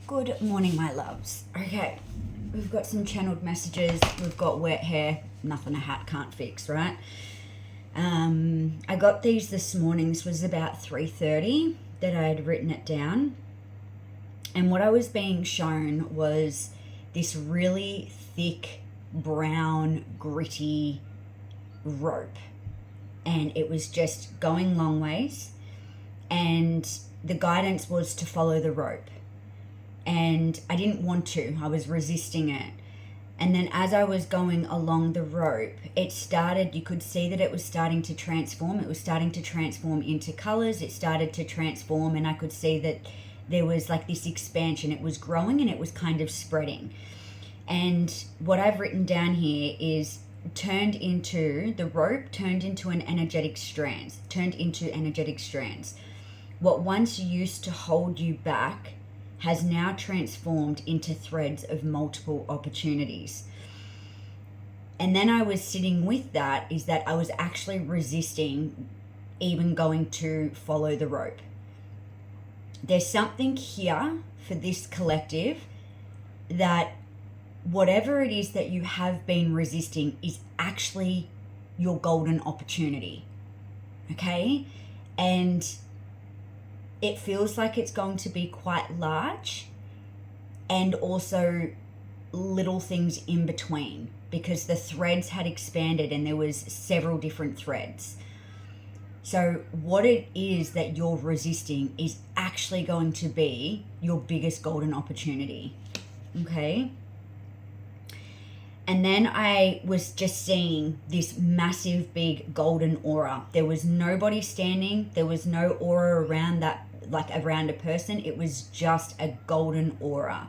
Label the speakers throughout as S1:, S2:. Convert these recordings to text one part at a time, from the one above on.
S1: Good morning, my loves. Okay, we've got some channeled messages. We've got wet hair. Nothing a hat can't fix, right? I got these this morning. This was about 3:30 that I had written it down. And what I was being shown was this really thick, brown, gritty rope. And it was just going long ways. And the guidance was to follow the rope. And I didn't want to. I was resisting it. And then as I was going along the rope, it started, you could see that it was starting to transform. It was starting to transform into colors. It started to transform, and I could see that there was like this expansion. It was growing and it was kind of spreading. And what I've written down here is the rope turned into energetic strands. What once used to hold you back has now transformed into threads of multiple opportunities. And then I was sitting with that, is that I was actually resisting even going to follow the rope. There's something here for this collective that whatever it is that you have been resisting is actually your golden opportunity. Okay? And it feels like it's going to be quite large, and also little things in between, because the threads had expanded and there was several different threads. So what it is that you're resisting is actually going to be your biggest golden opportunity. Okay? And then I was just seeing this massive, big golden aura. There was nobody standing. There was no aura around that, like around a person. It was just a golden aura.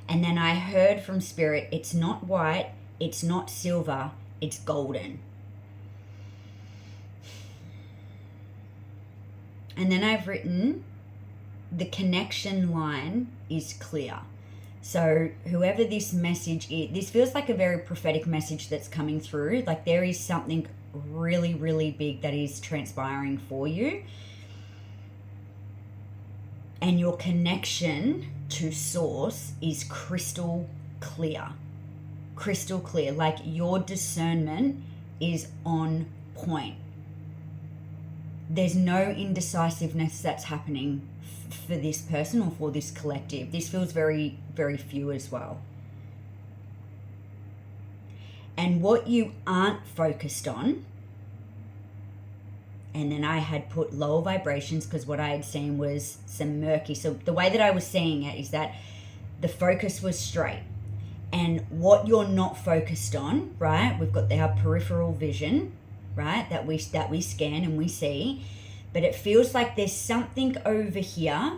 S1: And then I heard from Spirit, it's not white, it's not silver, it's golden. And then I've written, the connection line is clear. So whoever this message is, this feels like a very prophetic message that's coming through. Like there is something really, really big that is transpiring for you. And your connection to source is crystal clear. Crystal clear. Like your discernment is on point. There's no indecisiveness that's happening for this person or for this collective. This feels very, very few as well. And what you aren't focused on, and then I had put lower vibrations because what I had seen was some murky. So the way that I was seeing it is that the focus was straight. And what you're not focused on, right? We've got our peripheral vision, right? That we scan and we see. But it feels like there's something over here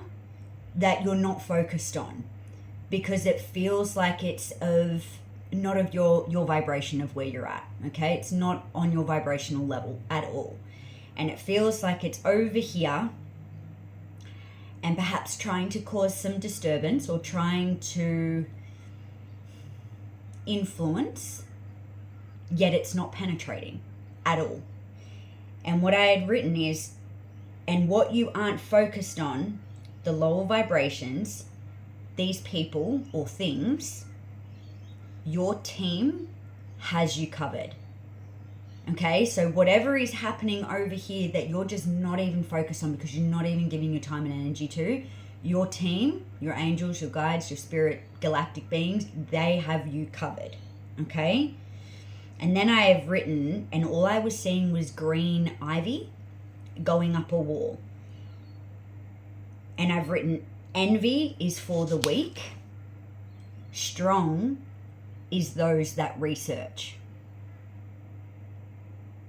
S1: that you're not focused on, because it feels like it's not of your vibration of where you're at, okay? It's not on your vibrational level at all. And it feels like it's over here and perhaps trying to cause some disturbance or trying to influence, yet it's not penetrating at all. And what I had written is, and what you aren't focused on, the lower vibrations, these people or things, your team has you covered. Okay, so whatever is happening over here that you're just not even focused on because you're not even giving your time and energy to, your team, your angels, your guides, your spirit, galactic beings, they have you covered. Okay? And then I have written, and all I was seeing was green ivy going up a wall. And I've written, envy is for the weak. Strong is those that research.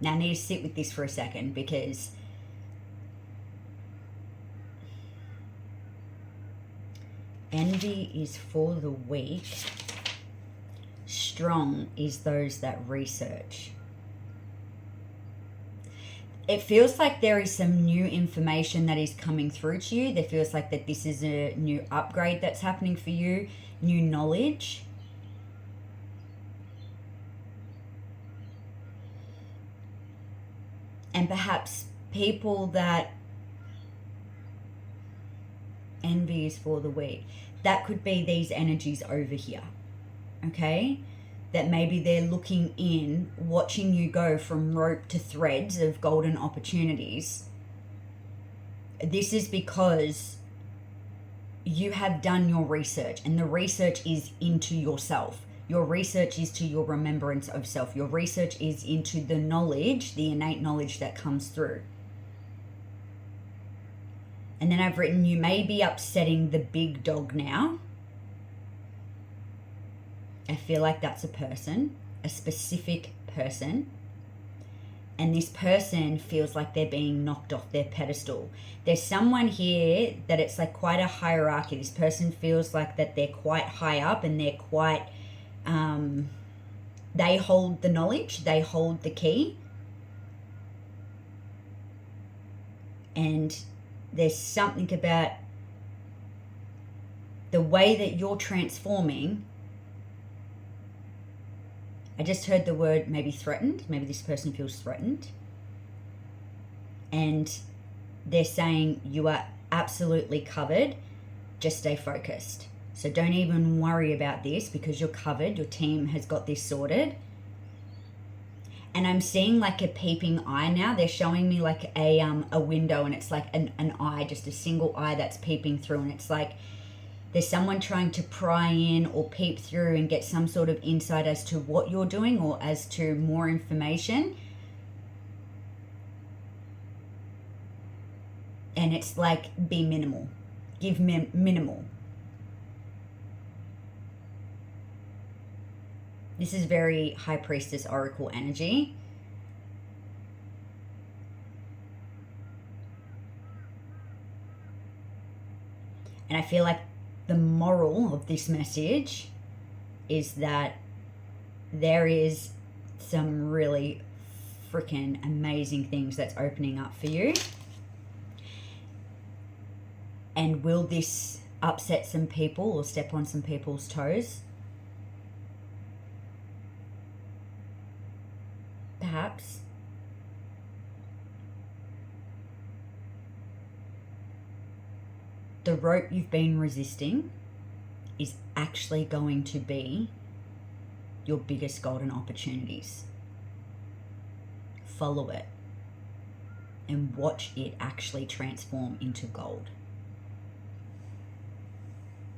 S1: Now I need to sit with this for a second, because envy is for the weak. Strong is those that research. It feels like there is some new information that is coming through to you. There feels like that this is a new upgrade that's happening for you, new knowledge. And perhaps people that Envy is for the weak. That could be these energies over here, okay? That maybe they're looking in, watching you go from rope to threads of golden opportunities. This is because you have done your research, and the research is into yourself. Your research is to your remembrance of self. Your research is into the knowledge, the innate knowledge that comes through. And then I've written, you may be upsetting the big dog now. I feel like that's a person, a specific person. And this person feels like they're being knocked off their pedestal. There's someone here that it's like quite a hierarchy. This person feels like that they're quite high up, and they're quite, they hold the knowledge, they hold the key. And there's something about the way that you're transforming. I just heard the word maybe threatened. Maybe this person feels threatened. And they're saying you are absolutely covered. Just stay focused. So don't even worry about this because you're covered. Your team has got this sorted. And I'm seeing like a peeping eye now. They're showing me like a window, and it's like an eye, just a single eye that's peeping through. And it's like there's someone trying to pry in or peep through and get some sort of insight as to what you're doing or as to more information. And it's like, be minimal. Give minimal. This is very High Priestess Oracle energy. And I feel like the moral of this message is that there is some really freaking amazing things that's opening up for you. And will this upset some people or step on some people's toes? Perhaps. The rope you've been resisting is actually going to be your biggest golden opportunities. Follow it and watch it actually transform into gold.